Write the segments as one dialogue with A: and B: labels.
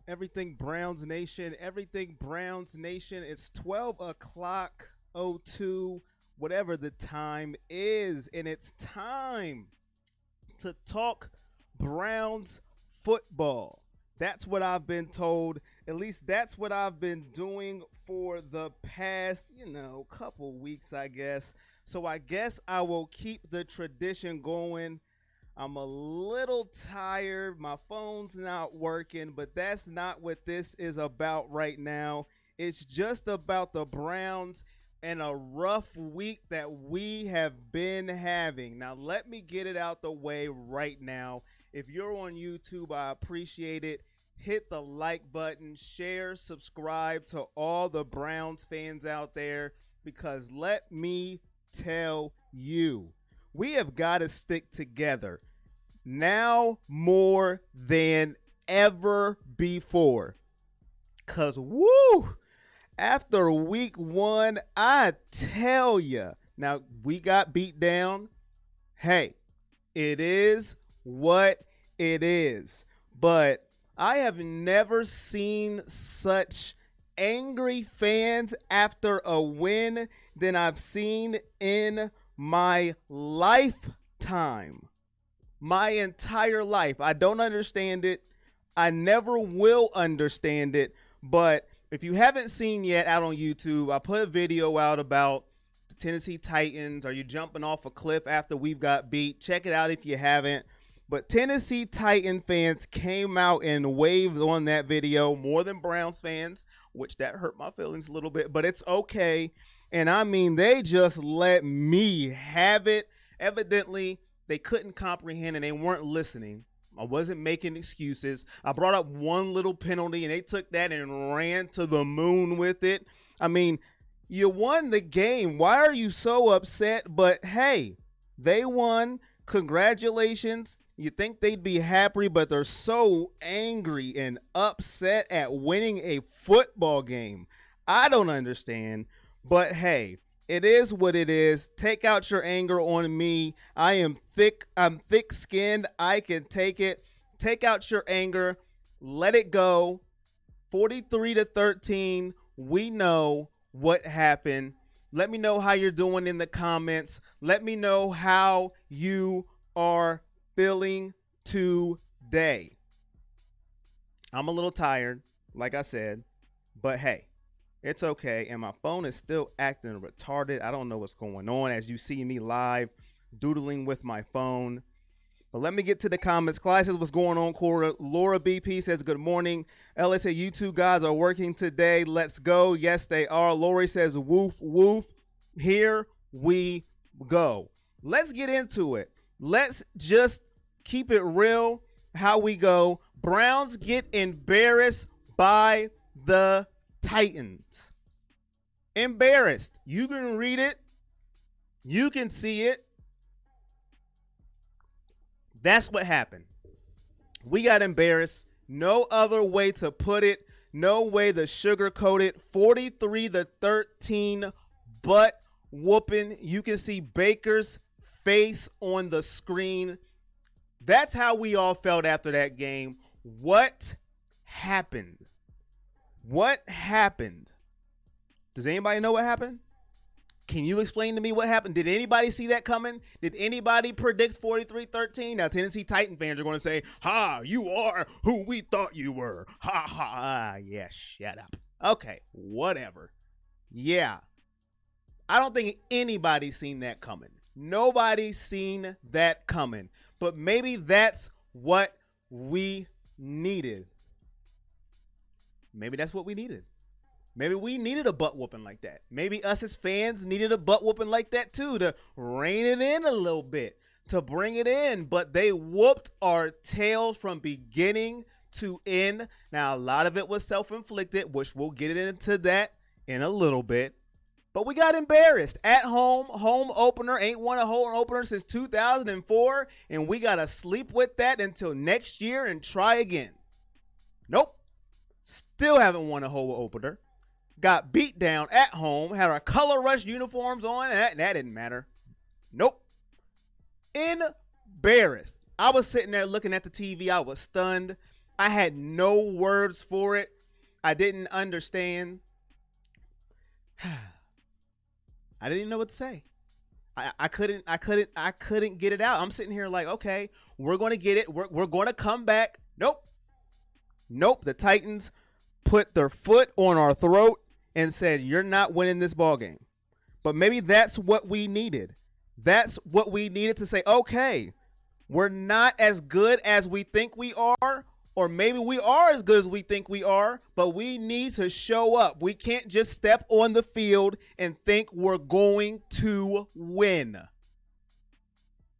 A: Everything Browns Nation, everything Browns Nation. It's 12 o'clock, 02, whatever the time is, and it's time to talk Browns football. That's what I've been told. At least that's what I've been doing for the past, couple weeks, I guess. So I guess I will keep the tradition going. I'm a little tired. My phone's not working, but that's not what this is about right now. It's just about the Browns and a rough week that we have been having. Now, let me get it out the way right now. If you're on YouTube, I appreciate it. Hit the like button, share, subscribe to all the Browns fans out there because let me tell you, we have got to stick together now more than ever before. Cause woo, after week one, I tell ya, now we got beat down. Hey, it is what it is. But I have never seen such angry fans after a win than I've seen in my lifetime. My entire life. I don't understand it. I never will understand it. But if you haven't seen yet out on YouTube, I put a video out about the Tennessee Titans. Are you jumping off a cliff after we've got beat? Check it out if you haven't. But Tennessee Titan fans came out and waved on that video more than Browns fans, which that hurt my feelings a little bit, but it's okay. And I mean, they just let me have it. Evidently, they couldn't comprehend and they weren't listening. I wasn't making excuses. I brought up one little penalty and they took that and ran to the moon with it. I mean, you won the game. Why are you so upset? But hey, they won. Congratulations. You think they'd be happy, but they're so angry and upset at winning a football game. I don't understand. But hey, it is what it is. Take out your anger on me. I'm thick-skinned. I can take it. Take out your anger. Let it go. 43-13. We know what happened. Let me know how you're doing in the comments. Let me know how you are feeling today. I'm a little tired, like I said, but hey, it's okay. And my phone is still acting retarded. I don't know what's going on as you see me live doodling with my phone. But let me get to the comments. Clyde says, what's going on, Cora? Laura BP says, good morning. LA said, you two guys are working today. Let's go. Yes, they are. Lori says, woof, woof. Here we go. Let's get into it. Let's just keep it real how we go. Browns get embarrassed by the Titans. Embarrassed. You can read it. You can see it. That's what happened. We got embarrassed. No other way to put it. No way to sugarcoat it. 43-13 butt whooping. You can see Baker's face on the screen. That's how we all felt after that game. What happened? What happened? Does anybody know what happened? Can you explain to me what happened? Did anybody see that coming? Did anybody predict 43-13? Now, Tennessee Titan fans are going to say, ha, you are who we thought you were. Ha, ha, yeah, shut up. Okay, whatever. Yeah. I don't think anybody's seen that coming. Nobody's seen that coming. But maybe that's what we needed. Maybe that's what we needed. Maybe we needed a butt whooping like that. Maybe us as fans needed a butt whooping like that too, to rein it in a little bit, to bring it in. But they whooped our tails from beginning to end. Now, a lot of it was self-inflicted, which we'll get into that in a little bit. But we got embarrassed at home. Home opener. Ain't won a home opener since 2004. And we got to sleep with that until next year and try again. Nope. Still haven't won a home opener. Got beat down at home. Had our color rush uniforms on. That didn't matter. Nope. Embarrassed. I was sitting there looking at the TV. I was stunned. I had no words for it. I didn't understand. I didn't even know what to say. I couldn't get it out. I'm sitting here like, okay, we're going to get it. We're going to come back. Nope. Nope. The Titans put their foot on our throat and said, you're not winning this ball game. But maybe that's what we needed. That's what we needed to say, okay, we're not as good as we think we are, or maybe we are as good as we think we are, but we need to show up. We can't just step on the field and think we're going to win.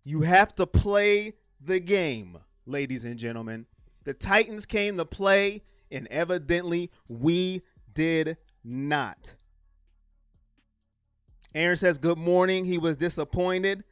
A: You have to play the game, ladies and gentlemen. The Titans came to play, and evidently we did not. Aaron says, good morning. He was disappointed.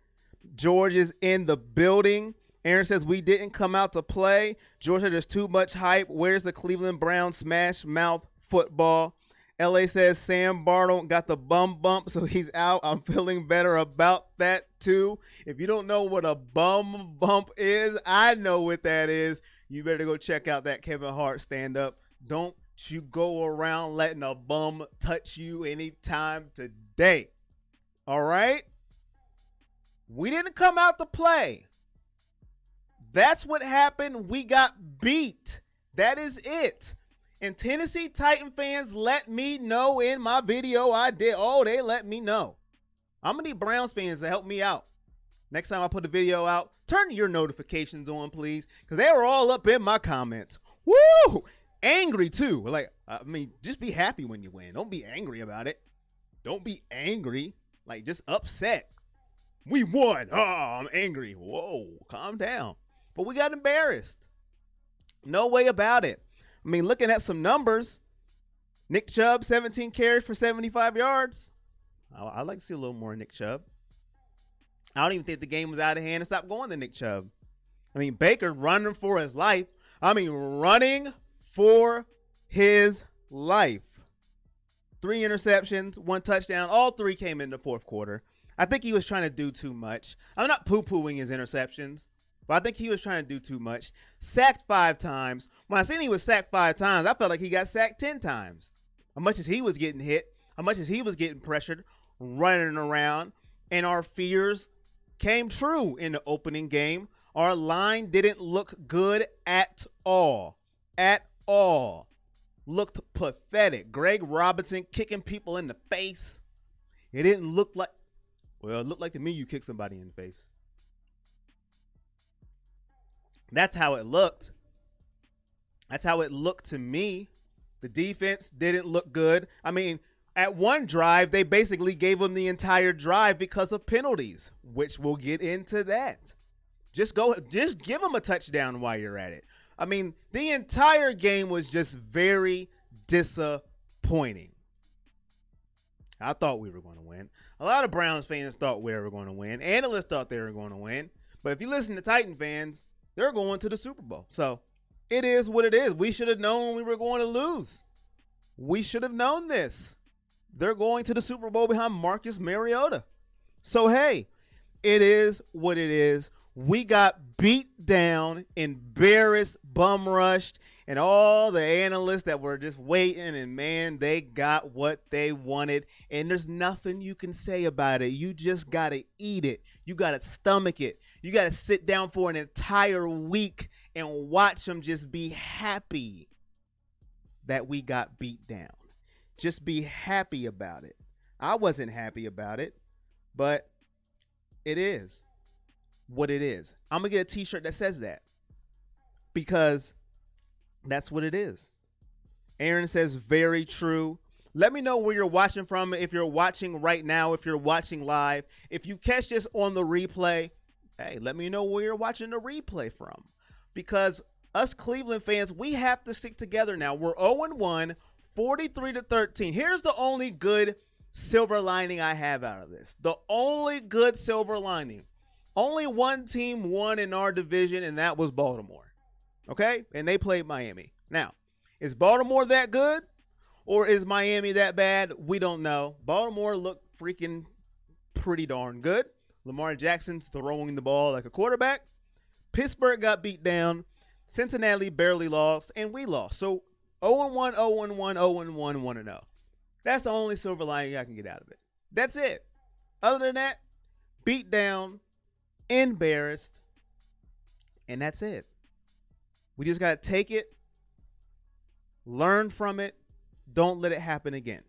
A: George is in the building. Aaron says, we didn't come out to play. George said, there's too much hype. Where's the Cleveland Browns smash mouth football? LA says, Sam Darnold got the bum bump, so he's out. I'm feeling better about that, too. If you don't know what a bum bump is, I know what that is. You better go check out that Kevin Hart stand-up. Don't you go around letting a bum touch you anytime today. All right? We didn't come out to play. That's what happened. We got beat. That is it. And Tennessee Titan fans let me know in my video I did. Oh, they let me know. I'm going to need Browns fans to help me out. Next time I put a video out, turn your notifications on, please. Because they were all up in my comments. Woo! Angry, too. Like, I mean, just be happy when you win. Don't be angry about it. Don't be angry. Like, just upset. We won. Oh, I'm angry. Whoa, calm down. But we got embarrassed. No way about it. I mean, looking at some numbers, Nick Chubb, 17 carries for 75 yards. I'd like to see a little more Nick Chubb. I don't even think the game was out of hand and stopped going to Nick Chubb. I mean, Baker running for his life. Running for his life. 3 interceptions, 1 touchdown. All 3 came in the fourth quarter. I think he was trying to do too much. I'm not poo-pooing his interceptions, but I think he was trying to do too much. Sacked 5 times. When I seen he was sacked 5 times, I felt like he got sacked 10 times. How much as he was getting hit, how much as he was getting pressured, running around, and our fears came true in the opening game. Our line didn't look good at all. At all. Looked pathetic. Greg Robinson kicking people in the face. It didn't look like, well, it looked like to me you kicked somebody in the face. That's how it looked. That's how it looked to me. The defense didn't look good. At one drive, they basically gave them the entire drive because of penalties, which we'll get into that. Just give them a touchdown while you're at it. The entire game was just very disappointing. I thought we were going to win. A lot of Browns fans thought we were going to win. Analysts thought they were going to win. But if you listen to Titan fans, they're going to the Super Bowl. So it is what it is. We should have known we were going to lose. We should have known this. They're going to the Super Bowl behind Marcus Mariota. So, hey, it is what it is. We got beat down, embarrassed, bum rushed, and all the analysts that were just waiting, and man, they got what they wanted, and there's nothing you can say about it. You just got to eat it. You got to stomach it. You got to sit down for an entire week and watch them just be happy that we got beat down. Just be happy about it. I wasn't happy about it, but it is what it is. I'm going to get a t-shirt that says that because that's what it is. Aaron says, very true. Let me know where you're watching from. If you're watching right now, if you're watching live, if you catch this on the replay, hey, let me know where you're watching the replay from. Because us Cleveland fans, we have to stick together now. We're 0-1, 43-13. Here's the only good silver lining I have out of this. The only good silver lining. Only one team won in our division, and that was Baltimore. Okay? And they played Miami. Now, is Baltimore that good? Or is Miami that bad? We don't know. Baltimore looked freaking pretty darn good. Lamar Jackson's throwing the ball like a quarterback. Pittsburgh got beat down. Cincinnati barely lost, and we lost. So 0-1, 0-1, 0-1, 1-0. That's the only silver lining I can get out of it. That's it. Other than that, beat down, embarrassed, and that's it. We just got to take it, learn from it, don't let it happen again.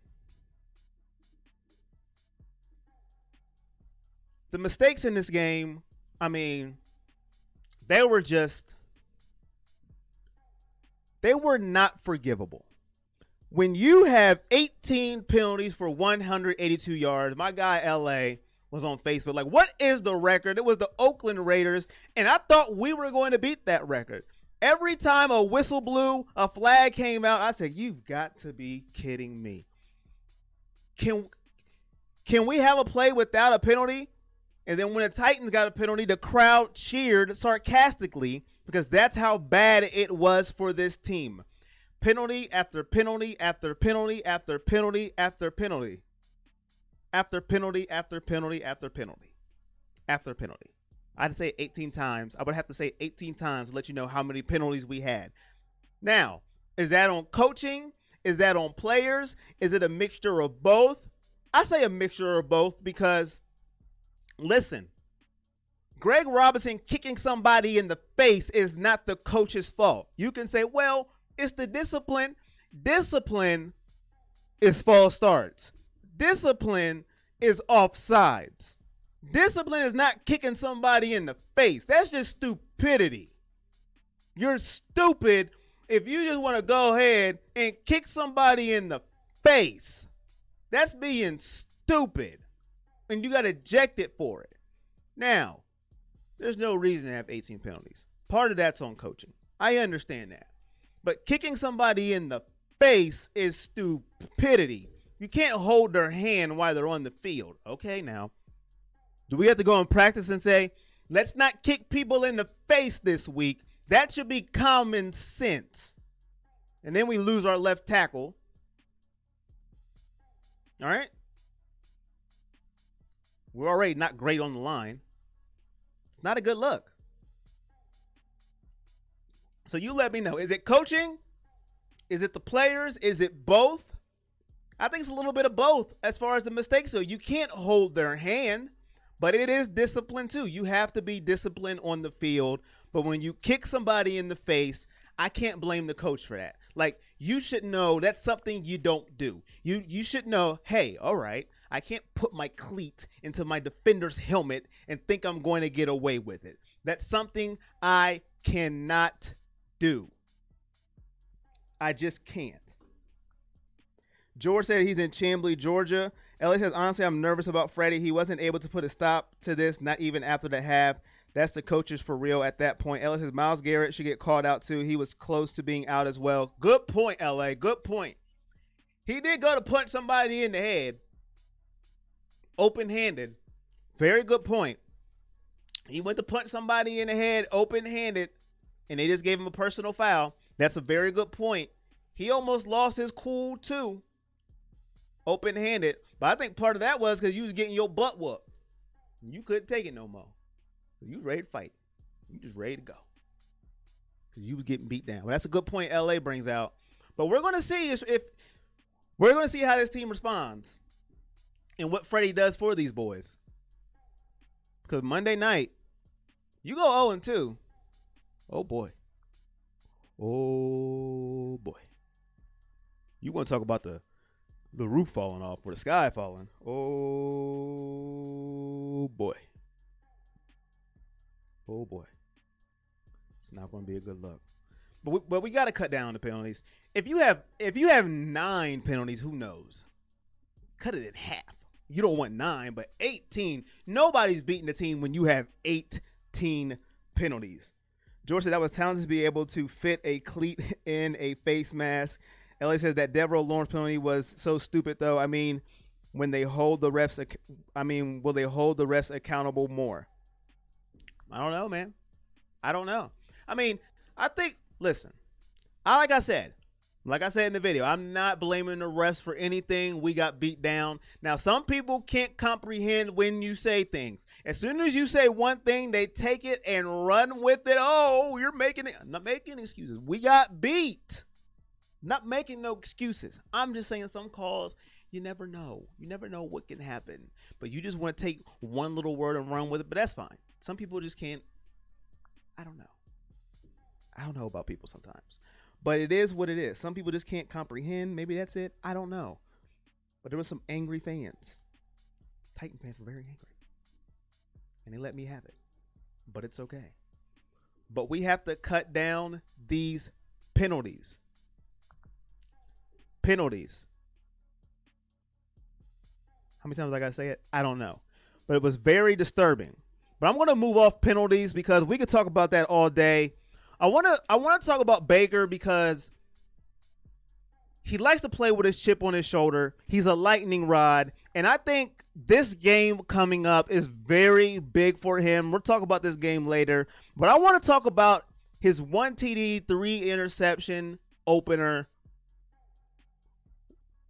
A: The mistakes in this game, I mean, they were not forgivable. When you have 18 penalties for 182 yards, my guy LA was on Facebook like, what is the record? It was the Oakland Raiders, and I thought we were going to beat that record. Every time a whistle blew, a flag came out, I said, you've got to be kidding me. Can we have a play without a penalty? And then when the Titans got a penalty, the crowd cheered sarcastically because that's how bad it was for this team. Penalty after penalty after penalty after penalty after penalty. After penalty after penalty after penalty. After penalty. I'd say 18 times. I would have to say 18 times to let you know how many penalties we had. Now, is that on coaching? Is that on players? Is it a mixture of both? I say a mixture of both because, listen, Greg Robinson kicking somebody in the face is not the coach's fault. You can say, well, it's the discipline. Discipline is false starts. Discipline is offsides. Discipline is not kicking somebody in the face. That's just stupidity. You're stupid if you just want to go ahead and kick somebody in the face. That's being stupid. And you got ejected for it. Now, there's no reason to have 18 penalties. Part of that's on coaching. I understand that. But kicking somebody in the face is stupidity. You can't hold their hand while they're on the field. Okay, now, do we have to go and practice and say, let's not kick people in the face this week? That should be common sense. And then we lose our left tackle. All right? We're already not great on the line. It's not a good look. So you let me know. Is it coaching? Is it the players? Is it both? I think it's a little bit of both as far as the mistakes. So you can't hold their hand, but it is discipline too. You have to be disciplined on the field. But when you kick somebody in the face, I can't blame the coach for that. Like, you should know that's something you don't do. You should know, hey, all right, I can't put my cleat into my defender's helmet and think I'm going to get away with it. That's something I cannot do. I just can't. George said he's in Chamblee, Georgia. Elliot says, honestly, I'm nervous about Freddie. He wasn't able to put a stop to this, not even after the half. That's the coaches for real at that point. Elliot says Myles Garrett should get called out too. He was close to being out as well. Good point, LA. Good point. He did go to punch somebody in the head. Open-handed. Very good point. He went to punch somebody in the head open-handed, and they just gave him a personal foul. That's a very good point. He almost lost his cool too. Open-handed. But I think part of that was because you was getting your butt whooped. You couldn't take it no more. So you was ready to fight. You just ready to go. Because you was getting beat down. Well, that's a good point LA brings out. But we're going to see if we're going to see how this team responds and what Freddie does for these boys. Because Monday night, you go 0-2. Oh, boy. Oh, boy. You want to talk about the roof falling off or the sky falling. Oh, boy. Oh, boy. It's not going to be a good look. But we got to cut down the penalties. If you have 9 penalties, who knows? Cut it in half. You don't want 9, but 18. Nobody's beating the team when you have 18 penalties. George said that was talented to be able to fit a cleat in a face mask. Ellie says that Devereaux Lawrence penalty was so stupid, though. I mean, when they hold the refs, will they hold the refs accountable more? I don't know, man. I don't know. I mean, I think, listen, like I said, Like I said in the video, I'm not blaming the refs for anything. We got beat down. Now, some people can't comprehend when you say things. As soon as you say one thing, they take it and run with it. Oh, you're making it. I'm not making excuses. We got beat. Not making no excuses. I'm just saying some calls, you never know. You never know what can happen. But you just want to take one little word and run with it. But that's fine. Some people just can't. I don't know. I don't know about people sometimes. But it is what it is. Some people just can't comprehend. Maybe that's it. I don't know. But there were some angry fans. Titan fans were very angry. And they let me have it. But it's okay. But we have to cut down these penalties. Penalties. How many times I got to say it? I don't know. But it was very disturbing. But I'm going to move off penalties because we could talk about that all day. I want to talk about Baker because he likes to play with his chip on his shoulder. He's a lightning rod. And I think this game coming up is very big for him. We'll talk about this game later. But I want to talk about his 1 TD, 3 interception opener.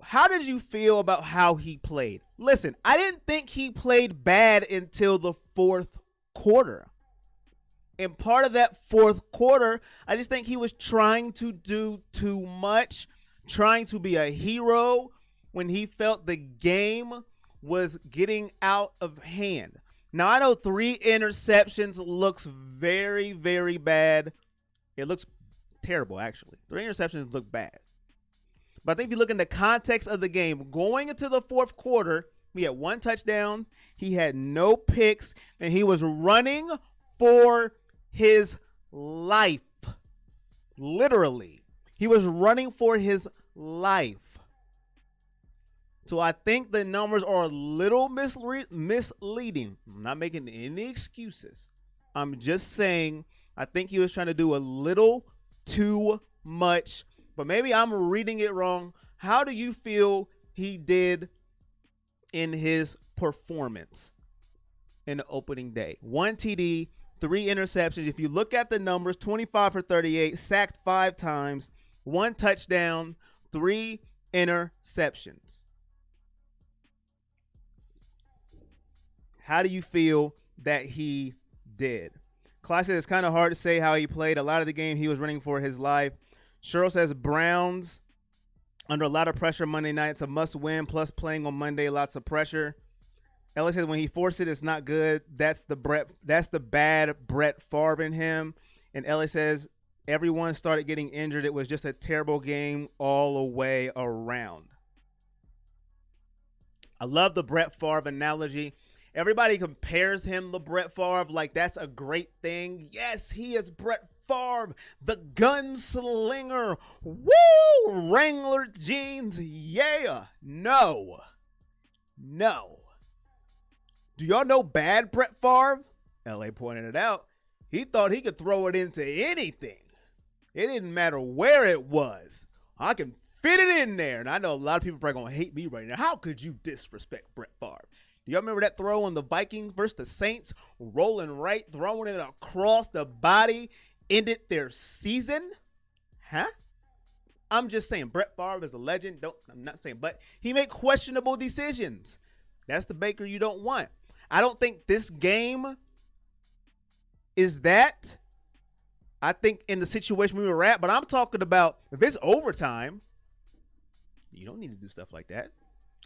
A: How did you feel about how he played? Listen, I didn't think he played bad until the fourth quarter. And part of that fourth quarter, I just think he was trying to do too much, trying to be a hero when he felt the game was getting out of hand. Now, I know 3 interceptions looks very, very bad. It looks terrible, actually. 3 interceptions look bad. But I think if you look in the context of the game, going into the fourth quarter, he had 1 touchdown, he had no picks, and he was running for his life. Literally. He was running for his life. So I think the numbers are a little misleading. I'm not making any excuses. I'm just saying I think he was trying to do a little too much. But maybe I'm reading it wrong. How do you feel he did in his performance in the opening day? 1 TD, 3 interceptions. If you look at the numbers, 25 for 38, sacked 5 times, 1 touchdown, 3 interceptions. How do you feel that he did? Clyde said it's kind of hard to say how he played. A lot of the game he was running for his life. Cheryl says Browns under a lot of pressure Monday night. It's a must win, plus playing on Monday, lots of pressure. Ellie says when he forced it, it's not good. That's the bad Brett Favre in him. And Ellie says everyone started getting injured. It was just a terrible game all the way around. I love the Brett Favre analogy. Everybody compares him to Brett Favre like that's a great thing. Yes, he is Brett Favre, the gunslinger. Woo! Wrangler jeans, yeah. No. Do y'all know bad Brett Favre? LA pointed it out. He thought he could throw it into anything. It didn't matter where it was. I can fit it in there. And I know a lot of people are probably going to hate me right now. How could you disrespect Brett Favre? Do y'all remember that throw on the Vikings versus the Saints? Rolling right, throwing it across the body, ended their season? Huh? I'm just saying, Brett Favre is a legend. I'm not saying, but he made questionable decisions. That's the Baker you don't want. I don't think this game is that. I think in the situation we were at, but I'm talking about if it's overtime, you don't need to do stuff like that.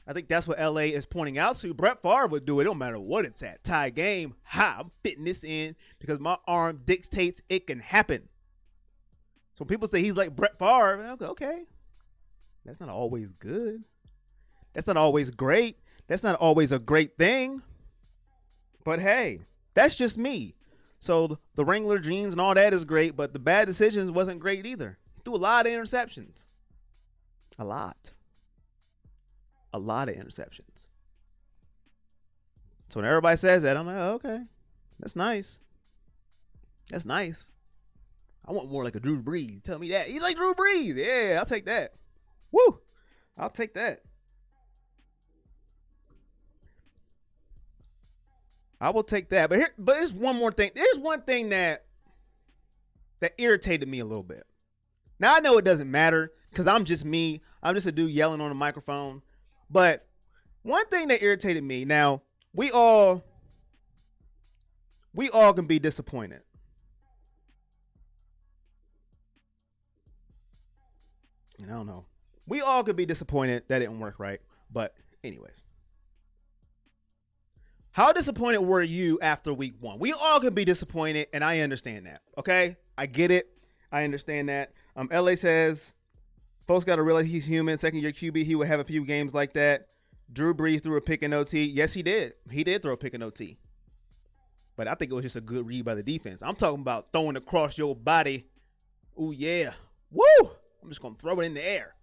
A: I think that's what LA is pointing out to. Brett Favre would do it. It don't matter what it's at. Tie game. Ha, I'm fitting this in because my arm dictates it can happen. So people say he's like Brett Favre. Okay. That's not always good. That's not always great. That's not always a great thing. But hey, that's just me. So the Wrangler jeans and all that is great, but the bad decisions wasn't great either. Threw a lot of interceptions. A lot of interceptions. So when everybody says that, I'm like, oh, okay, that's nice. That's nice. I want more like a Drew Brees. Tell me that. He's like Drew Brees. Yeah, I'll take that. Woo! I'll take that. I will take that. But there's one more thing. There's one thing that irritated me a little bit. Now I know it doesn't matter because I'm just me. I'm just a dude yelling on a microphone. But one thing that irritated me, now, we all can be disappointed. And I don't know. We all could be disappointed that didn't work right. But anyways. How disappointed were you after week 1? We all could be disappointed, and I understand that. Okay? I get it. I understand that. LA says, folks got to realize he's human. Second year QB, he would have a few games like that. Drew Brees threw a pick in OT. Yes, he did. He did throw a pick in OT. But I think it was just a good read by the defense. I'm talking about throwing across your body. Ooh, yeah. Woo! I'm just going to throw it in the air.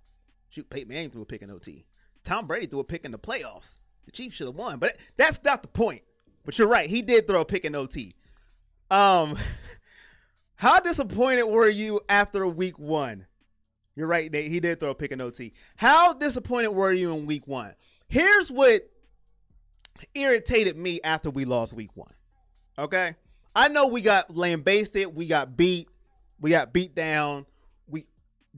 A: Shoot, Peyton Manning threw a pick in OT. Tom Brady threw a pick in the playoffs. The Chiefs should have won, but that's not the point. But you're right. He did throw a pick in OT. How disappointed were you after week 1? You're right, Nate. He did throw a pick in OT. How disappointed were you in week 1? Here's what irritated me after we lost week 1. Okay? I know we got lambasted. We got beat. We got beat down. We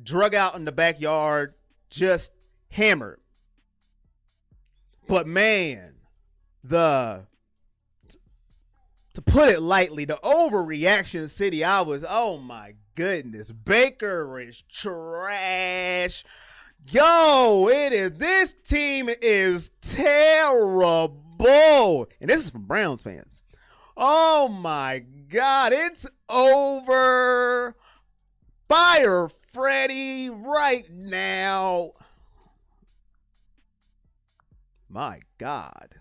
A: drug out in the backyard. Just hammered. But man, to put it lightly, the overreaction city, oh my goodness, Baker is trash. Yo, this team is terrible. And this is from Browns fans. Oh my God, it's over. Fire Freddie right now. My God.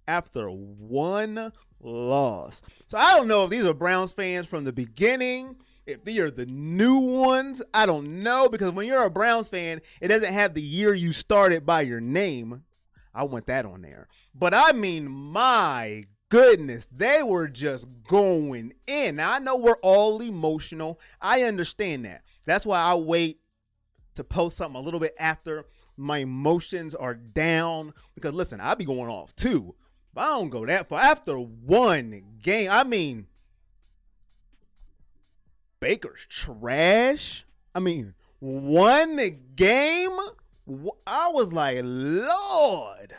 A: After one loss. So I don't know if these are Browns fans from the beginning, if they are the new ones. I don't know, because when you're a Browns fan, it doesn't have the year you started by your name. I want that on there. But I mean, my goodness, they were just going in. Now, I know we're all emotional. I understand that. That's why I wait to post something a little bit after my emotions are down, because listen, I'll be going off too, but I don't go that far. After one game, I mean, Baker's trash. I mean, one game, I was like, Lord,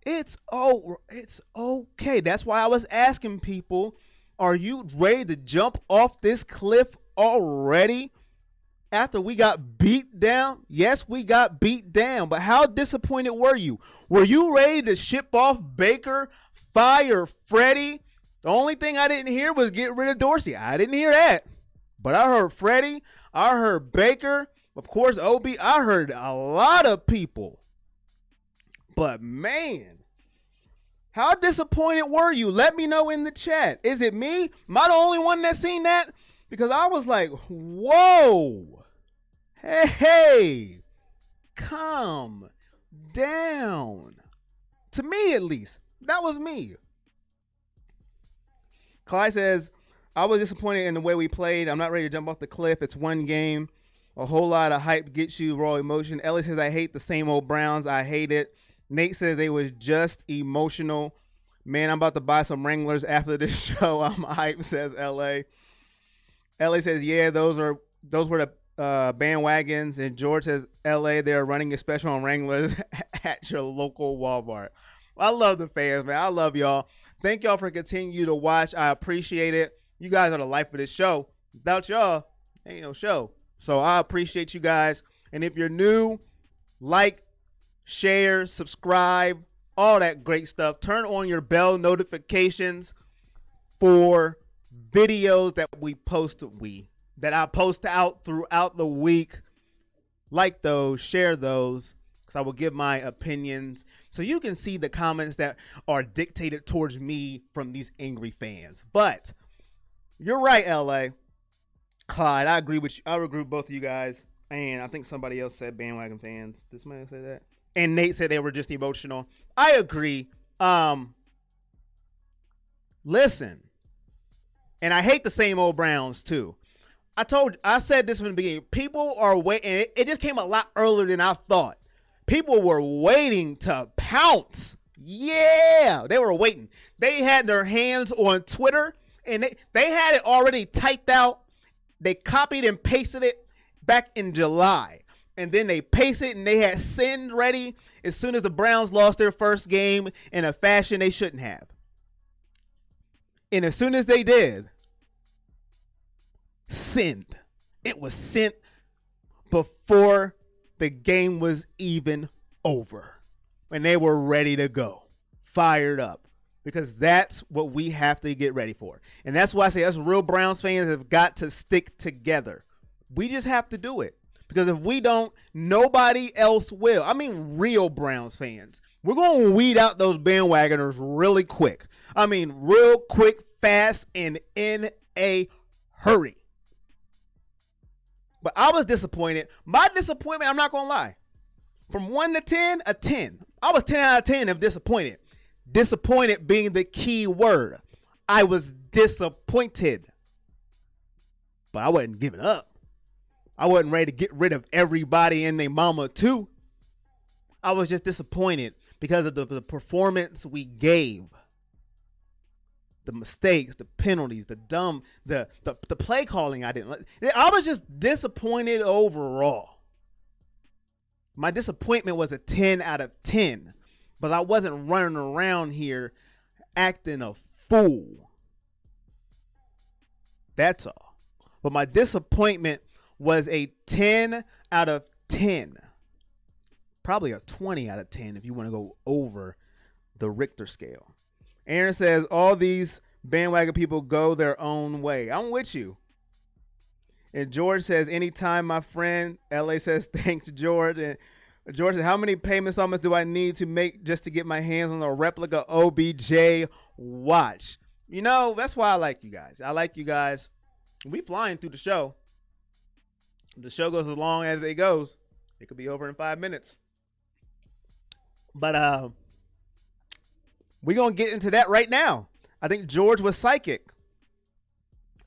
A: it's over. It's okay. That's why I was asking people, are you ready to jump off this cliff already? After we got beat down? Yes, we got beat down. But how disappointed were you? Were you ready to ship off Baker, fire Freddie? The only thing I didn't hear was get rid of Dorsey. I didn't hear that. But I heard Freddie. I heard Baker. Of course, OB. I heard a lot of people. But man, how disappointed were you? Let me know in the chat. Is it me? Am I the only one that seen that? Because I was like, whoa. Hey, calm down. To me, at least. That was me. Clyde says, I was disappointed in the way we played. I'm not ready to jump off the cliff. It's one game. A whole lot of hype gets you raw emotion. Ellie says, I hate the same old Browns. I hate it. Nate says they was just emotional. Man, I'm about to buy some Wranglers after this show. I'm hype, says LA. LA says, yeah, those were the bandwagons. And George says, LA, they're running a special on Wranglers at your local Walmart. I love the fans, man. I love y'all. Thank y'all for continuing to watch. I appreciate it. You guys are the life of this show. Without y'all, ain't no show. So I appreciate you guys. And if you're new, like, share, subscribe, all that great stuff. Turn on your bell notifications for videos that that I post out throughout the week. Like those, share those, because I will give my opinions so you can see the comments that are dictated towards me from these angry fans. But you're right, LA. Clyde, I agree with you. I agree with both of you guys. And I think somebody else said bandwagon fans. Did somebody say that? And Nate said they were just emotional. I agree. Listen. And I hate the same old Browns too. I said this from the beginning. People are waiting. It just came a lot earlier than I thought. People were waiting to pounce. Yeah, they were waiting. They had their hands on Twitter, and they had it already typed out. They copied and pasted it back in July. And then they pace it, and they had send ready as soon as the Browns lost their first game in a fashion they shouldn't have. And as soon as they did, send. It was sent before the game was even over. And they were ready to go. Fired up. Because that's what we have to get ready for. And that's why I say us real Browns fans have got to stick together. We just have to do it. Because if we don't, nobody else will. I mean, real Browns fans. We're going to weed out those bandwagoners really quick. I mean, real quick, fast, and in a hurry. But I was disappointed. My disappointment, I'm not going to lie. From 1 to 10, a 10. I was 10 out of 10 of disappointed. Disappointed being the key word. I was disappointed. But I wasn't giving up. I wasn't ready to get rid of everybody and their mama too. I was just disappointed because of the performance we gave. The mistakes, the penalties, the play calling I didn't like. I was just disappointed overall. My disappointment was a 10 out of 10. But I wasn't running around here acting a fool. That's all. But my disappointment was a 10 out of 10. Probably a 20 out of 10 if you want to go over the Richter scale. Aaron says, all these bandwagon people go their own way. I'm with you. And George says, anytime, my friend. LA says, thanks, George. And George says, how many payment installments do I need to make just to get my hands on a replica OBJ watch? You know, that's why I like you guys. I like you guys. We flying through the show. The show goes as long as it goes. It could be over in 5 minutes. But we're going to get into that right now. I think George was psychic.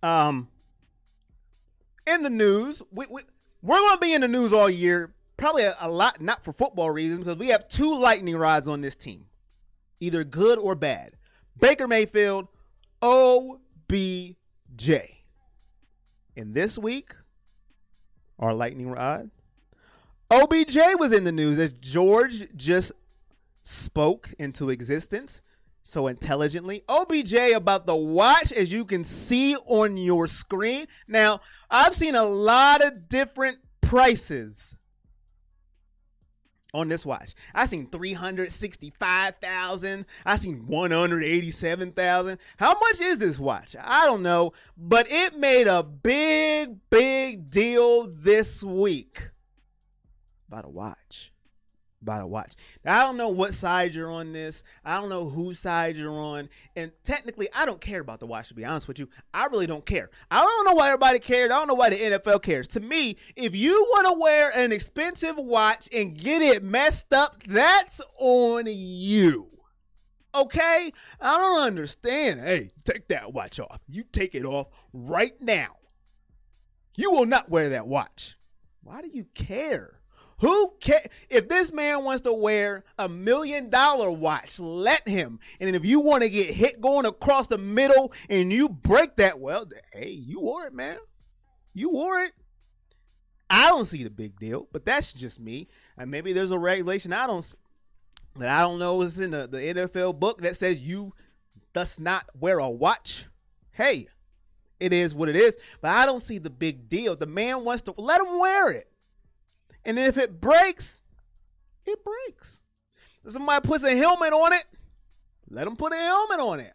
A: In the news, we're going to be in the news all year. Probably a lot, not for football reasons, because we have 2 lightning rods on this team. Either good or bad. Baker Mayfield, OBJ. And this week, our lightning rod, OBJ was in the news as George just spoke into existence so intelligently. OBJ about the watch, as you can see on your screen. Now, I've seen a lot of different prices on this watch. I seen $365,000. I seen $187,000. How much is this watch? I don't know, but it made a big deal this week about a watch. Now, I don't know what side you're on this. I don't know whose side you're on. And technically, I don't care about the watch, to be honest with you. I really don't care. I don't know why everybody cares. I don't know why the NFL cares. To me, if you want to wear an expensive watch and get it messed up, that's on you. Okay? I don't understand. Hey, take that watch off. You take it off right now. You will not wear that watch. Why do you care? Who cares? If this man wants to wear $1 million watch, let him. And if you want to get hit going across the middle and you break that, well, hey, you wore it, man. You wore it. I don't see the big deal, but that's just me. And maybe there's a regulation that I don't know is in the NFL book that says you does not wear a watch. Hey, it is what it is. But I don't see the big deal. The man wants to, let him wear it. And then if it breaks, it breaks. If somebody puts a helmet on it, let them put a helmet on it.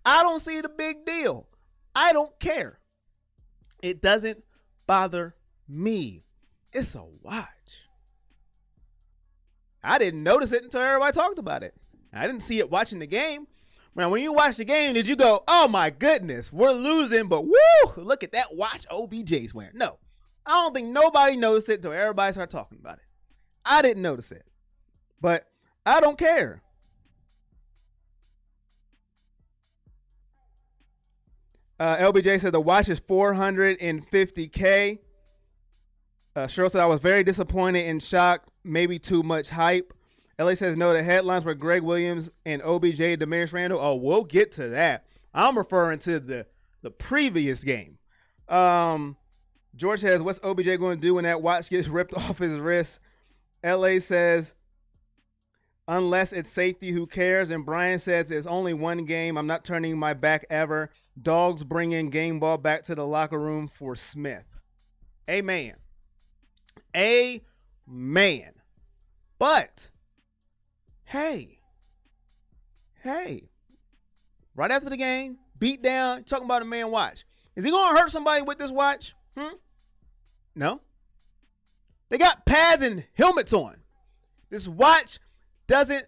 A: I don't see the big deal. I don't care. It doesn't bother me. It's a watch. I didn't notice it until everybody talked about it. I didn't see it watching the game. Man, when you watch the game, did you go, oh my goodness, we're losing, but woo, look at that watch OBJ's wearing? No. I don't think nobody noticed it until everybody started talking about it. I didn't notice it. But I don't care. LBJ said the watch is $450K. Cheryl said I was very disappointed and shocked. Maybe too much hype. LA says no, the headlines were Greg Williams and OBJ Damaris Randall. Oh, we'll get to that. I'm referring to the previous game. George says, what's OBJ going to do when that watch gets ripped off his wrist? LA says, unless it's safety, who cares? And Brian says, it's only one game. I'm not turning my back ever. Dogs bring in game ball back to the locker room for Smith. Amen. Amen. But, hey, right after the game, beat down, talking about a man watch. Is he going to hurt somebody with this watch? No. They got pads and helmets on. This watch doesn't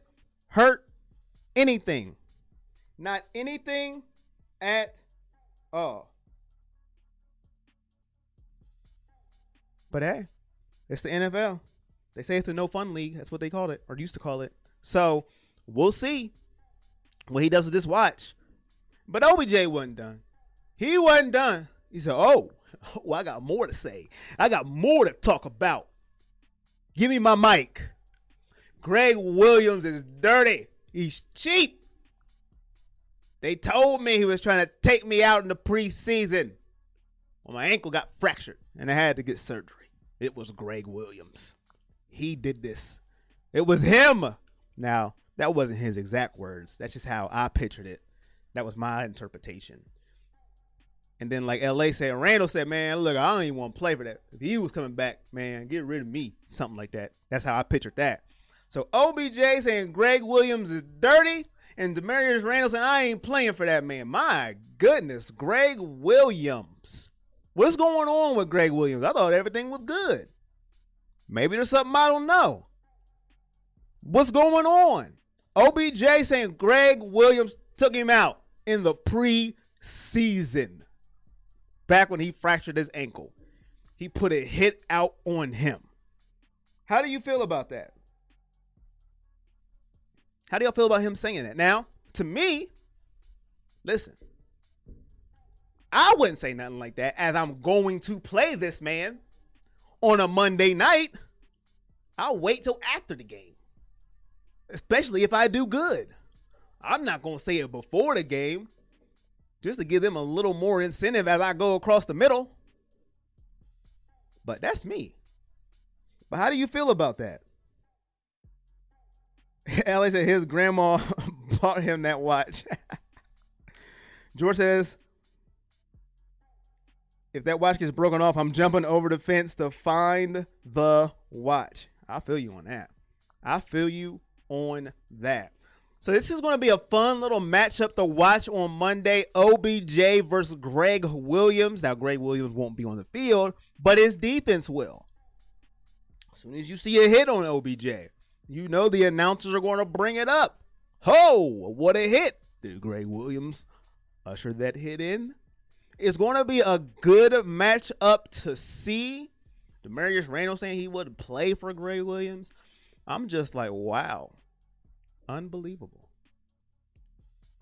A: hurt anything. Not anything at all. But hey, it's the NFL. They say it's a no fun league. That's what they called it, or used to call it. So we'll see what he does with this watch. But OBJ wasn't done. He wasn't done. He said, oh, I got more to say. I got more to talk about. Give me my mic. Greg Williams is dirty. He's cheap. They told me he was trying to take me out in the preseason. Well, my ankle got fractured and I had to get surgery. It was Greg Williams. He did this. It was him. Now, that wasn't his exact words. That's just how I pictured it. That was my interpretation. And then like LA said, Randall said, man, look, I don't even want to play for that. If he was coming back, man, get rid of me. Something like that. That's how I pictured that. So OBJ saying Greg Williams is dirty. And Demarius Randall saying, I ain't playing for that man. My goodness, Greg Williams. What's going on with Greg Williams? I thought everything was good. Maybe there's something I don't know. What's going on? OBJ saying Greg Williams took him out in the preseason. Back when he fractured his ankle. He put a hit out on him. How do you feel about that? How do y'all feel about him saying that? Now, to me, listen, I wouldn't say nothing like that as I'm going to play this man on a Monday night. I'll wait till after the game, especially if I do good. I'm not going to say it before the game just to give them a little more incentive as I go across the middle. But that's me. But how do you feel about that? Ellie said his grandma bought him that watch. George says, if that watch gets broken off, I'm jumping over the fence to find the watch. I feel you on that. I feel you on that. So this is going to be a fun little matchup to watch on Monday. OBJ versus Greg Williams. Now, Greg Williams won't be on the field, but his defense will. As soon as you see a hit on OBJ, you know the announcers are going to bring it up. Oh, what a hit. Did Greg Williams usher that hit in? It's going to be a good matchup to see. Demarius Randall saying he wouldn't play for Greg Williams. I'm just like, wow. Unbelievable.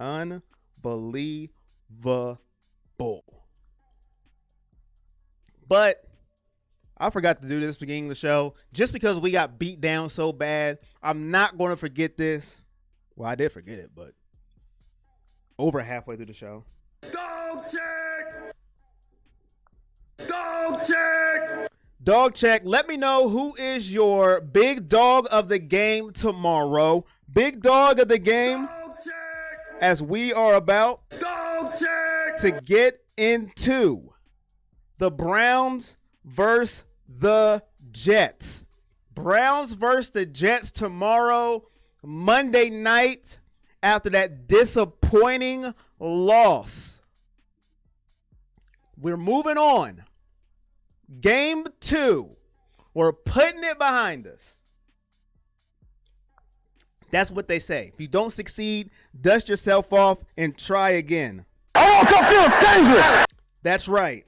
A: Unbelievable. But I forgot to do this beginning of the show. Just because we got beat down so bad, I'm not going to forget this. Well, I did forget it, but over halfway through the show.
B: Dog check! Dog check!
A: Dog check. Let me know who is your big dog of the game tomorrow. Big dog of the game as we are about to get into the Browns versus the Jets. Browns versus the Jets tomorrow, Monday night, after that disappointing loss. We're moving on. Game 2. We're putting it behind us. That's what they say. If you don't succeed, dust yourself off and try again.
B: I woke up feeling dangerous.
A: That's right.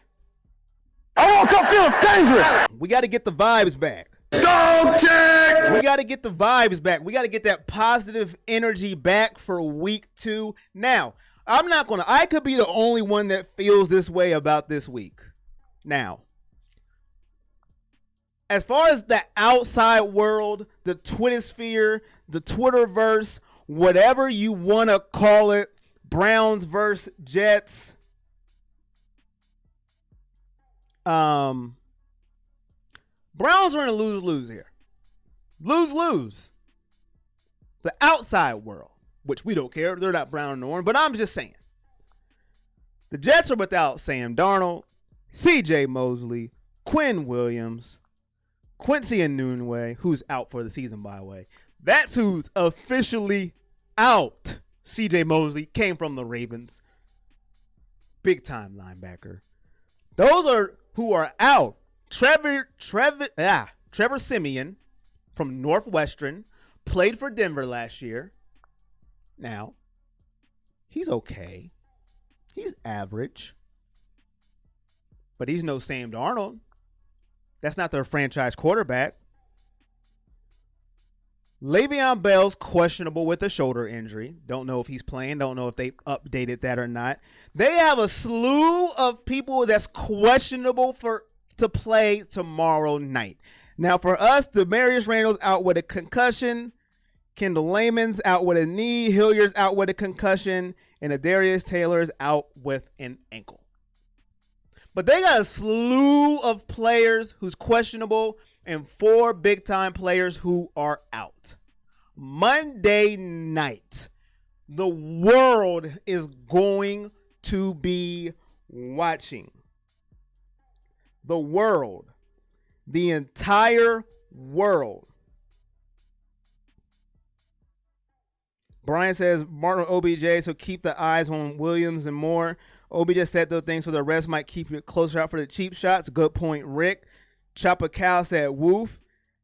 B: I woke up feeling dangerous.
A: We got to get the vibes back.
B: Dog check.
A: We got to get the vibes back. We got to get that positive energy back for week 2. Now, I could be the only one that feels this way about this week. Now, as far as the outside world, the Twittersphere, the Twitterverse, whatever you want to call it, Browns versus Jets, Browns are in a lose-lose here. Lose-lose. The outside world, which we don't care. They're not brown or orange, but I'm just saying. The Jets are without Sam Darnold, C.J. Mosley, Quinn Williams, Quincy Enunwa, who's out for the season, by the way. That's who's officially out. C.J. Mosley came from the Ravens. Big-time linebacker. Those are who are out. Trevor Siemian from Northwestern played for Denver last year. Now, he's okay. He's average. But he's no Sam Darnold. That's not their franchise quarterback. Le'Veon Bell's questionable with a shoulder injury. Don't know if he's playing. Don't know if they updated that or not. They have a slew of people that's questionable to play tomorrow night. Now, for us, Demarius Randall's out with a concussion. Kendall Layman's out with a knee. Hilliard's out with a concussion. And Adarius Taylor's out with an ankle. But they got a slew of players who's questionable and 4 big-time players who are out. Monday night, the world is going to be watching. The world. The entire world. Brian says, Martin OBJ, so keep the eyes on Williams and Moore. OBJ said those things so the rest might keep it closer out for the cheap shots. Good point, Rick. Chopper Cal said, woof.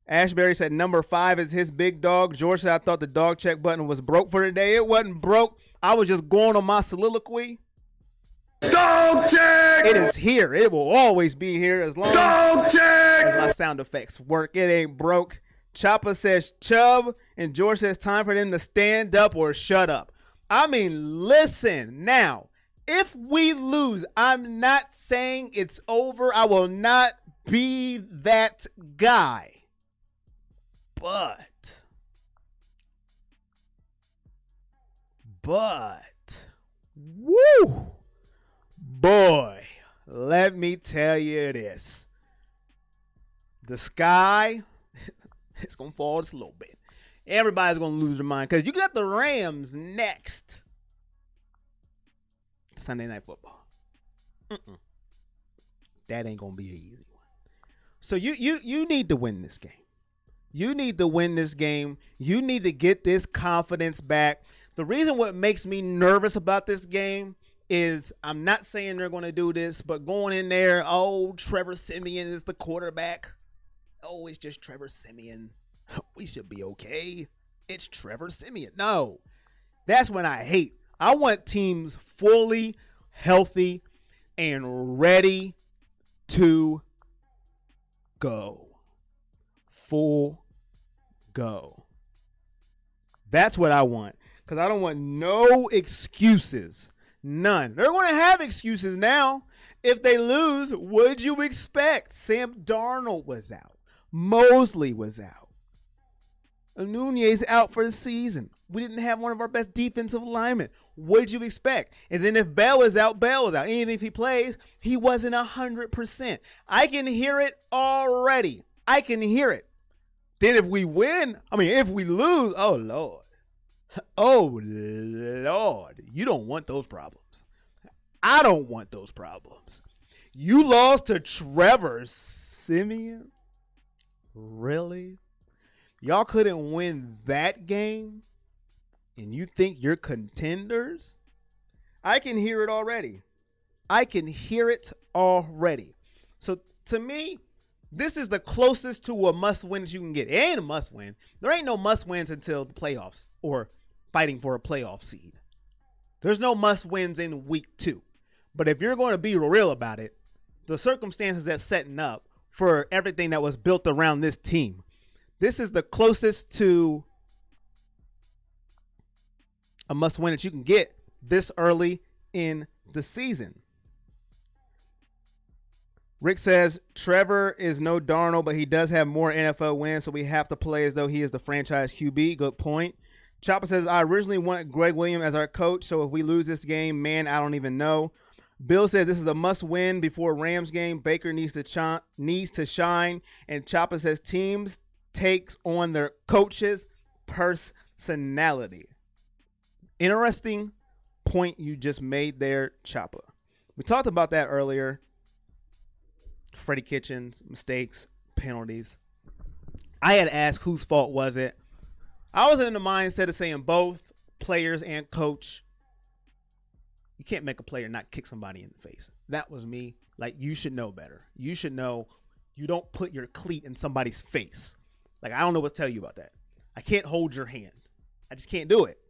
A: Ashbury said, number 5 is his big dog. George said, I thought the dog check button was broke for today. It wasn't broke. I was just going on my soliloquy.
B: Dog check!
A: It is here. It will always be here as long as my sound effects work. It ain't broke. Chopper says Chubb, and George says time for them to stand up or shut up. I mean, listen now. If we lose, I'm not saying it's over. I will not be that guy. But, woo, boy, let me tell you this. The sky, it's going to fall just a little bit. Everybody's going to lose their mind because you got the Rams next. Sunday Night Football. That ain't going to be an easy one. So you need to win this game. You need to win this game. You need to get this confidence back. The reason what makes me nervous about this game is I'm not saying they're going to do this, but going in there, oh, Trevor Siemian is the quarterback. Oh, it's just Trevor Siemian. We should be okay. It's Trevor Siemian. No, that's when I hate. I want teams fully healthy and ready to go. Full go. That's what I want. Because I don't want no excuses. None. They're going to have excuses now. If they lose, what'd you expect? Sam Darnold was out. Mosley was out. Nunez out for the season. We didn't have one of our best defensive linemen. What did you expect? And then if Bell is out, Bell is out. Even if he plays, he wasn't 100%. I can hear it already. I can hear it. Then if we win, if we lose, oh, Lord. Oh, Lord. You don't want those problems. I don't want those problems. You lost to Trevor Siemian? Really? Y'all couldn't win that game? And you think you're contenders? I can hear it already. I can hear it already. So to me, this is the closest to a must-win that you can get. It ain't a must-win. There ain't no must-wins until the playoffs or fighting for a playoff seed. There's no must-wins in week 2. But if you're going to be real about it, the circumstances that's setting up for everything that was built around this team, this is the closest to a must-win that you can get this early in the season. Rick says, Trevor is no Darnold, but he does have more NFL wins, so we have to play as though he is the franchise QB. Good point. Chopper says, I originally wanted Greg Williams as our coach, so if we lose this game, man, I don't even know. Bill says this is a must-win before Rams game. Baker needs to shine, and Chopper says teams takes on their coach's personality. Interesting point you just made there, Chopper. We talked about that earlier. Freddie Kitchens, mistakes, penalties. I had asked whose fault was it. I was in the mindset of saying both players and coach. You can't make a player not kick somebody in the face. That was me. Like, you should know better. You should know you don't put your cleat in somebody's face. Like, I don't know what to tell you about that. I can't hold your hand. I just can't do it.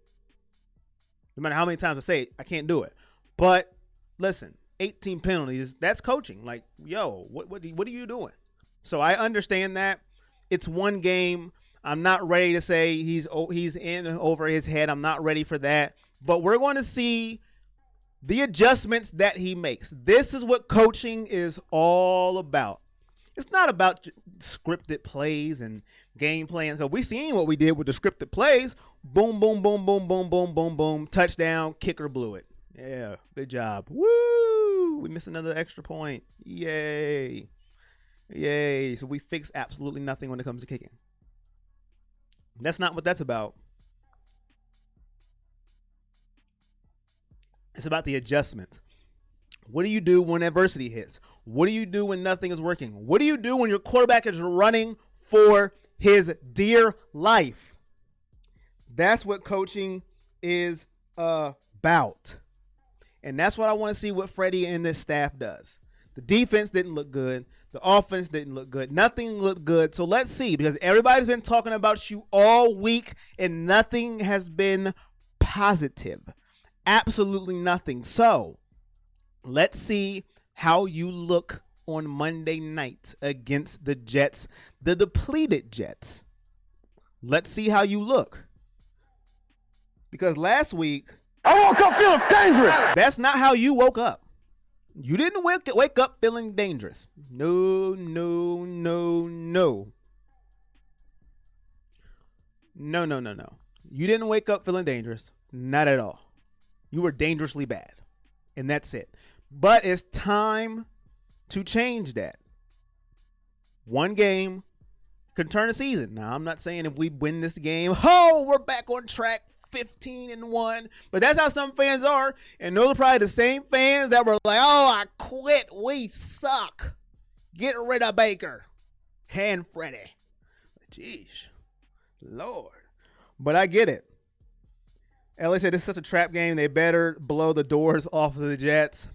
A: No matter how many times I say it, I can't do it. But listen, 18 penalties, that's coaching. Like, yo, what are you doing? So I understand that. It's one game. I'm not ready to say he's in over his head. I'm not ready for that. But we're going to see the adjustments that he makes. This is what coaching is all about. It's not about scripted plays and game plans. Because we seen what we did with the scripted plays. Boom, boom, boom, boom, boom, boom, boom, boom. Touchdown, kicker blew it. Yeah, good job. Woo! We missed another extra point. Yay. Yay. So we fix absolutely nothing when it comes to kicking. That's not what that's about. It's about the adjustments. What do you do when adversity hits? What do you do when nothing is working? What do you do when your quarterback is running for his dear life? That's what coaching is about. And that's what I want to see what Freddie and this staff does. The defense didn't look good. The offense didn't look good. Nothing looked good. So let's see, because everybody's been talking about you all week and nothing has been positive. Absolutely nothing. So let's see how you look on Monday night against the Jets, the depleted Jets. Let's see how you look. Because last week,
B: I woke up feeling dangerous.
A: That's not how you woke up. You didn't wake up feeling dangerous. No, no, no, no. No, no, no, no. You didn't wake up feeling dangerous. Not at all. You were dangerously bad. And that's it. But it's time to change that. One game can turn a season. Now, I'm not saying if we win this game, oh, we're back on track. 15-1, but that's how some fans are, and those are probably the same fans that were like, "Oh, I quit. We suck. Get rid of Baker and Freddie." Jeez, Lord, but I get it. LA said this is such a trap game. They better blow the doors off of the Jets.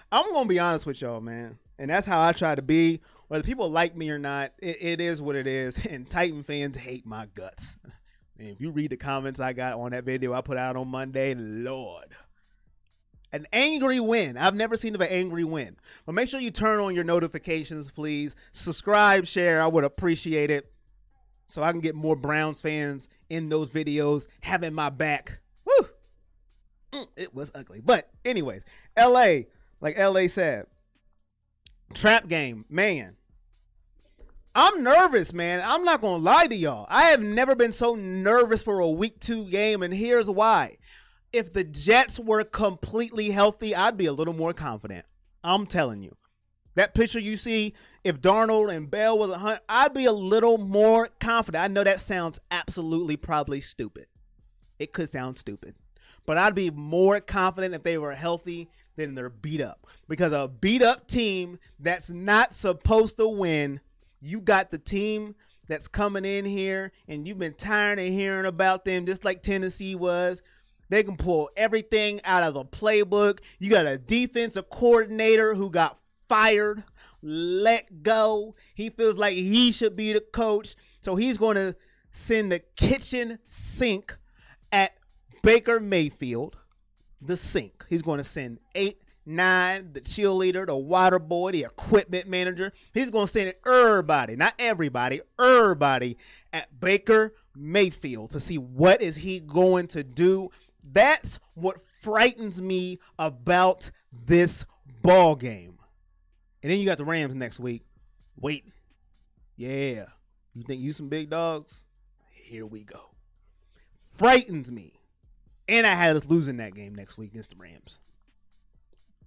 A: I'm gonna be honest with y'all, man, and that's how I try to be. Whether people like me or not, it is what it is. And Titan fans hate my guts. And if you read the comments I got on that video I put out on Monday, Lord. An angry win. I've never seen an angry win. But make sure you turn on your notifications, please. Subscribe, share. I would appreciate it. So I can get more Browns fans in those videos having my back. Woo! It was ugly. But anyways, LA, like LA said, trap game, man. I'm nervous, man. I'm not going to lie to y'all. I have never been so nervous for a week 2 game, and here's why. If the Jets were completely healthy, I'd be a little more confident. I'm telling you. That picture you see, if Darnold and Bell was 100, I'd be a little more confident. I know that sounds absolutely probably stupid. It could sound stupid. But I'd be more confident if they were healthy than they're beat up. Because a beat up team that's not supposed to win, you got the team that's coming in here and you've been tired of hearing about them, just like Tennessee was. They can pull everything out of the playbook. You got a defensive coordinator who got fired, let go. He feels like he should be the coach. So he's going to send the kitchen sink at Baker Mayfield, the sink. He's going to send 8, 9, the cheerleader, the water boy, the equipment manager. He's going to send everybody, not everybody, everybody at Baker Mayfield to see what is he going to do. That's what frightens me about this ball game. And then you got the Rams next week. Wait. Yeah. You think you some big dogs? Here we go. Frightens me. And I had us losing that game next week against the Rams.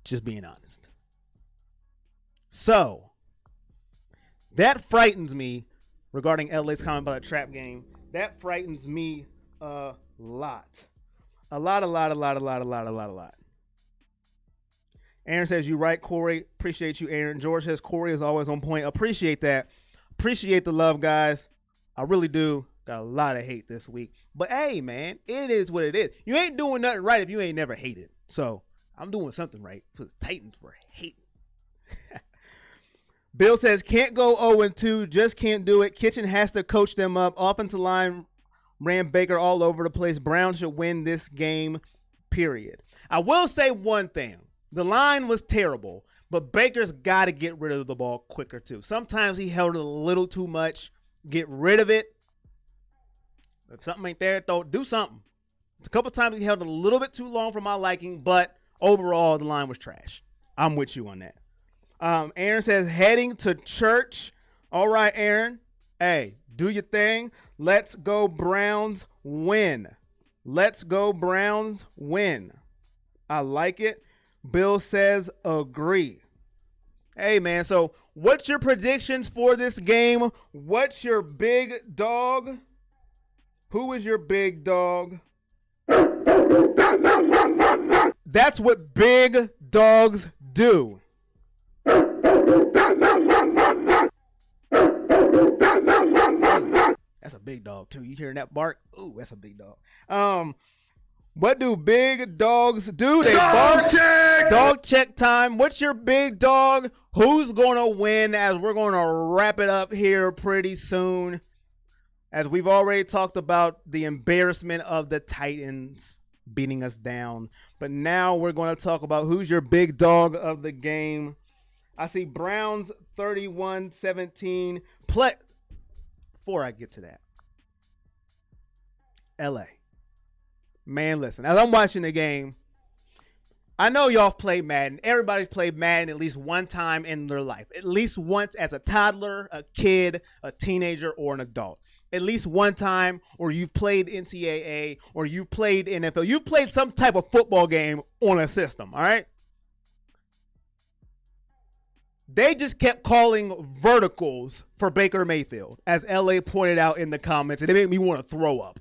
A: Just being honest. So, that frightens me regarding LA's comment about a trap game. That frightens me a lot. A lot. Aaron says, you right, Corey. Appreciate you, Aaron. George says, Corey is always on point. Appreciate that. Appreciate the love, guys. I really do. Got a lot of hate this week. But hey, man, it is what it is. You ain't doing nothing right if you ain't never hated. So I'm doing something right because Titans were hating. Bill says, can't go 0-2. Just can't do it. Kitchen has to coach them up. Offensive line ran Baker all over the place. Brown should win this game, period. I will say one thing. The line was terrible, but Baker's got to get rid of the ball quicker, too. Sometimes he held it a little too much. Get rid of it. If something ain't there, do something. A couple times he held it a little bit too long for my liking, but overall, the line was trash. I'm with you on that. Aaron says, heading to church. All right, Aaron. Hey, do your thing. Let's go Browns win. Let's go Browns win. I like it. Bill says, agree. Hey, man, so what's your predictions for this game? What's your big dog? Who is your big dog? That's what big dogs do. That's a big dog, too. You hearing that bark? Ooh, that's a big dog. What do big dogs do? They bark. Check. Dog check time. What's your big dog? Who's going to win as we're going to wrap it up here pretty soon? As we've already talked about the embarrassment of the Titans beating us down. But now we're going to talk about who's your big dog of the game. I see Browns 31-17. Before I get to that, LA. Man, listen, as I'm watching the game, I know y'all play Madden. Everybody's played Madden at least one time in their life. At least once as a toddler, a kid, a teenager, or an adult. At least one time, or you've played NCAA, or you've played NFL. You've played some type of football game on a system, all right? They just kept calling verticals for Baker Mayfield, as LA pointed out in the comments, and it made me want to throw up.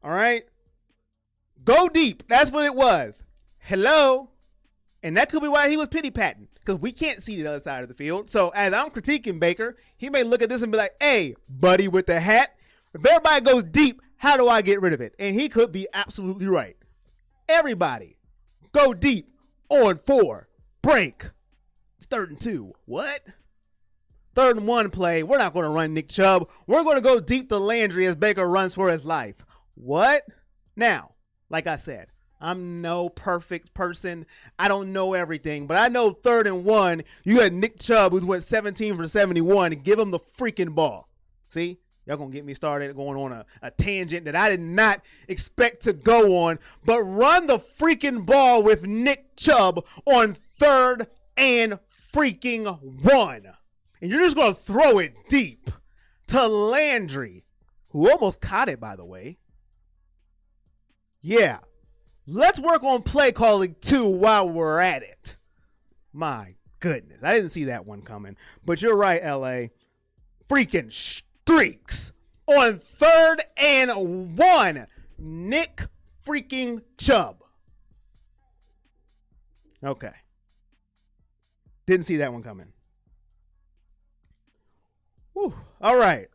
A: All right? Go deep. That's what it was. Hello? And that could be why he was pity-patting, because we can't see the other side of the field. So as I'm critiquing Baker, he may look at this and be like, hey, buddy with the hat, if everybody goes deep, how do I get rid of it? And he could be absolutely right. Everybody, go deep on 4. Break. It's 3rd and 2. What? 3rd and 1 play. We're not going to run Nick Chubb. We're going to go deep to Landry as Baker runs for his life. What? Now, like I said, I'm no perfect person. I don't know everything, but I know 3rd and 1, you had Nick Chubb who's went 17 for 71 and give him the freaking ball. See? Y'all going to get me started going on a tangent that I did not expect to go on, but run the freaking ball with Nick Chubb on 3rd and freaking 1. And you're just going to throw it deep to Landry, who almost caught it, by the way. Yeah. Let's work on play calling, too, while we're at it. My goodness. I didn't see that one coming. But you're right, LA. Freaking streaks on 3rd and 1. Nick freaking Chubb. Okay. Didn't see that one coming. Whew. All right.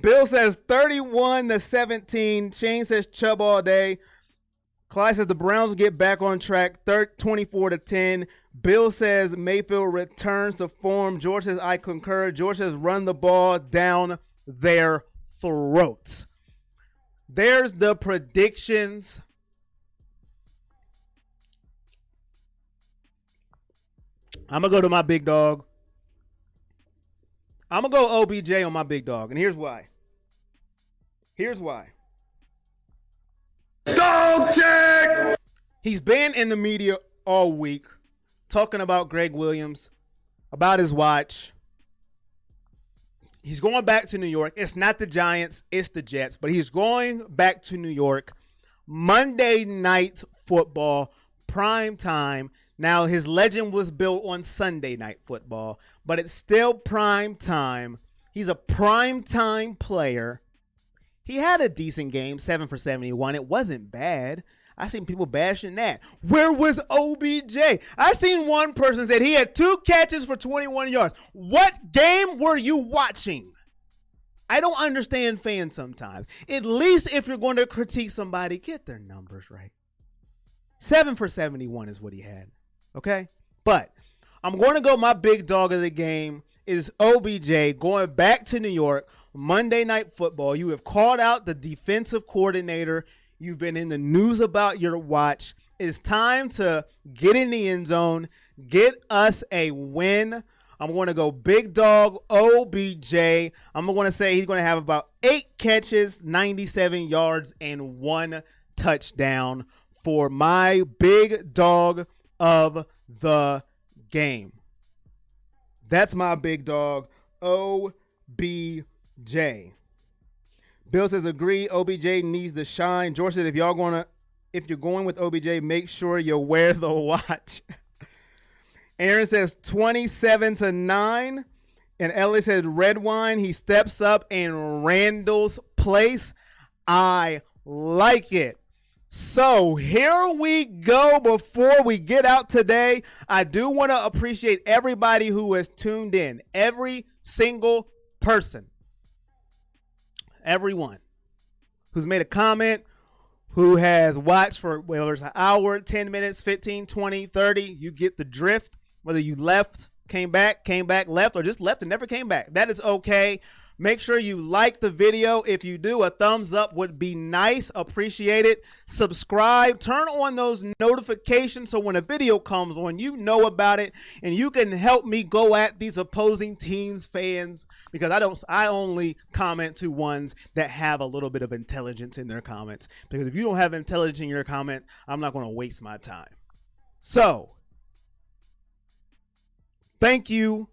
A: Bill says 31-17. Shane says Chubb all day. Clyde says the Browns will get back on track. 24-10. Bill says Mayfield returns to form. George says I concur. George says run the ball down their throats. There's the predictions. I'm going to go to my big dog. I'm going to go OBJ on my big dog. And here's why. Dog check! He's been in the media all week talking about Greg Williams, about his watch. He's going back to New York. It's not the Giants, it's the Jets. But he's going back to New York. Monday Night Football, prime time. Now, his legend was built on Sunday Night Football, but it's still prime time. He's a prime time player. He had a decent game, 7 for 71. It wasn't bad. I seen people bashing that. Where was OBJ? I seen one person said he had 2 catches for 21 yards. What game were you watching? I don't understand fans sometimes. At least if you're going to critique somebody, get their numbers right. 7 for 71 is what he had. Okay? But I'm going to go, my big dog of the game is OBJ going back to New York, Monday Night Football. You have called out the defensive coordinator. You've been in the news about your watch. It's time to get in the end zone, get us a win. I'm going to go big dog OBJ. I'm going to say he's going to have about 8 catches, 97 yards, and 1 touchdown for my big dog of the game. That's my big dog, OBJ. Bill says, agree, OBJ needs to shine. George said, if you're going with OBJ, make sure you wear the watch. Aaron says 27-9. And Ellie says red wine. He steps up in Randall's place. I like it. So here we go. Before we get out today, I do want to appreciate everybody who has tuned in. Every single person. Everyone who's made a comment, who has watched for whether it's an hour, 10 minutes, 15, 20, 30, you get the drift. Whether you left, came back, left, or just left and never came back. That is okay. Make sure you like the video. If you do, a thumbs up would be nice. Appreciate it. Subscribe. Turn on those notifications so when a video comes on, you know about it, and you can help me go at these opposing teams' fans, because I only comment to ones that have a little bit of intelligence in their comments. Because if you don't have intelligence in your comment, I'm not going to waste my time. So, thank you.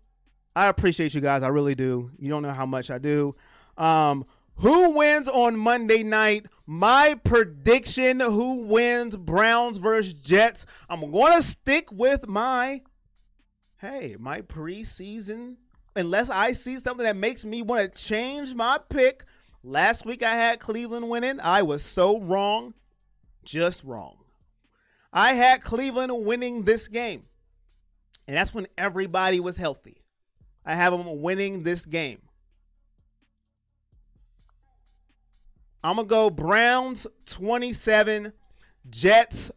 A: I appreciate you guys. I really do. You don't know how much I do. Who wins on Monday night? My prediction, who wins Browns versus Jets? I'm going to stick with my preseason. Unless I see something that makes me want to change my pick. Last week I had Cleveland winning. I was so wrong. Just wrong. I had Cleveland winning this game. And that's when everybody was healthy. I have them winning this game. I'm going to go Browns 27, Jets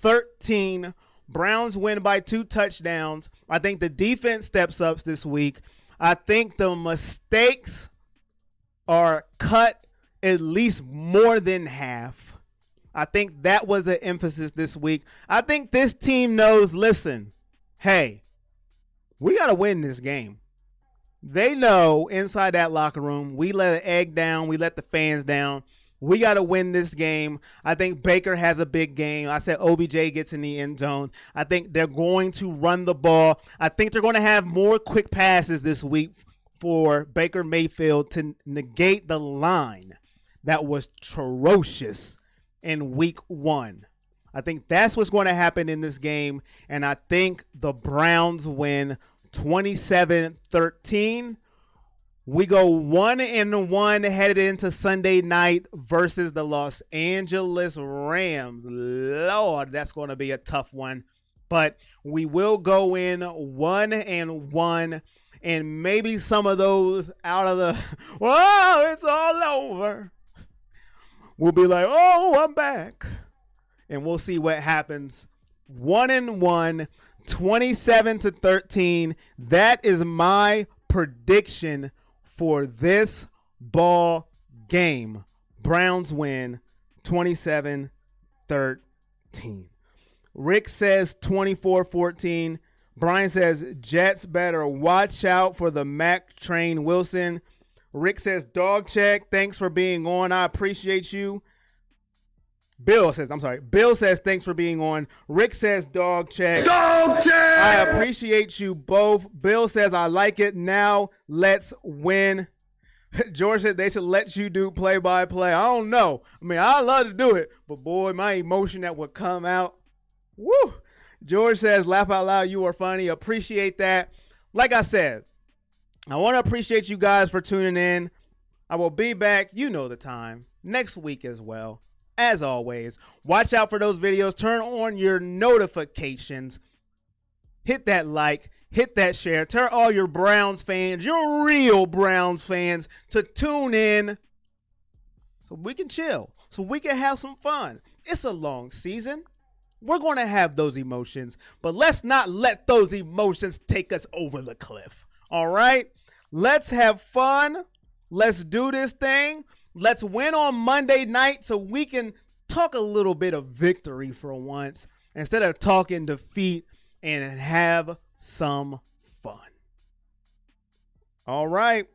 A: 13. Browns win by 2 touchdowns. I think the defense steps up this week. I think the mistakes are cut at least more than half. I think that was an emphasis this week. I think this team knows, listen, hey, we got to win this game. They know inside that locker room, we let an egg down. We let the fans down. We got to win this game. I think Baker has a big game. I said OBJ gets in the end zone. I think they're going to run the ball. I think they're going to have more quick passes this week for Baker Mayfield to negate the line that was atrocious in week 1. I think that's what's going to happen in this game. And I think the Browns win 27-13. We go 1-1 headed into Sunday night versus the Los Angeles Rams. Lord, that's going to be a tough one. But we will go in 1-1, and maybe some of those out of the, whoa, it's all over. We'll be like, oh, I'm back. And we'll see what happens. 1-1. 27-13. That is my prediction for this ball game. Browns win 27-13. Rick says 24-14. Brian says Jets better watch out for the Mac Train Wilson. Rick says dog check. Thanks for being on. I appreciate you. Bill says thanks for being on. Rick says dog check.
B: Dog check!
A: I appreciate you both. Bill says I like it. Now let's win. George said they should let you do play-by-play. I don't know. I mean, I love to do it, but boy, my emotion that would come out. Woo! George says, laugh out loud. You are funny. Appreciate that. Like I said, I want to appreciate you guys for tuning in. I will be back, you know the time, next week as well. As always, watch out for those videos. Turn on your notifications. Hit that like. Hit that share. Tell all your Browns fans, your real Browns fans, to tune in so we can chill, so we can have some fun. It's a long season. We're going to have those emotions, but let's not let those emotions take us over the cliff. All right? Let's have fun. Let's do this thing. Let's win on Monday night so we can talk a little bit of victory for once instead of talking defeat, and have some fun. All right.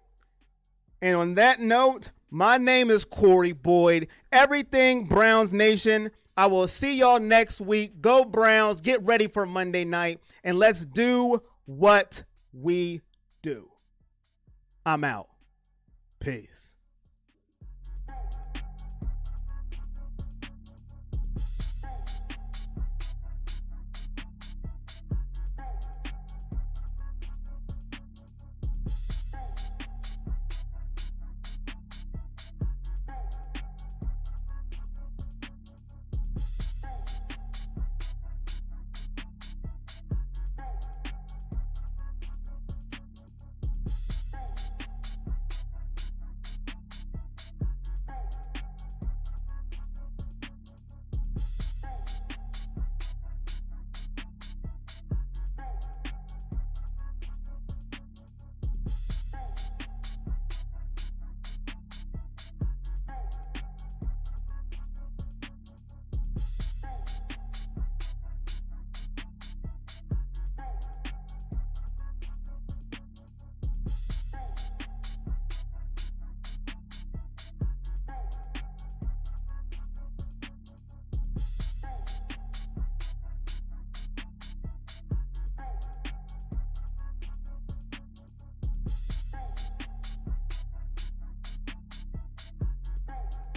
A: And on that note, my name is Corey Boyd. Everything Browns Nation. I will see y'all next week. Go Browns. Get ready for Monday night. And let's do what we do. I'm out. Peace.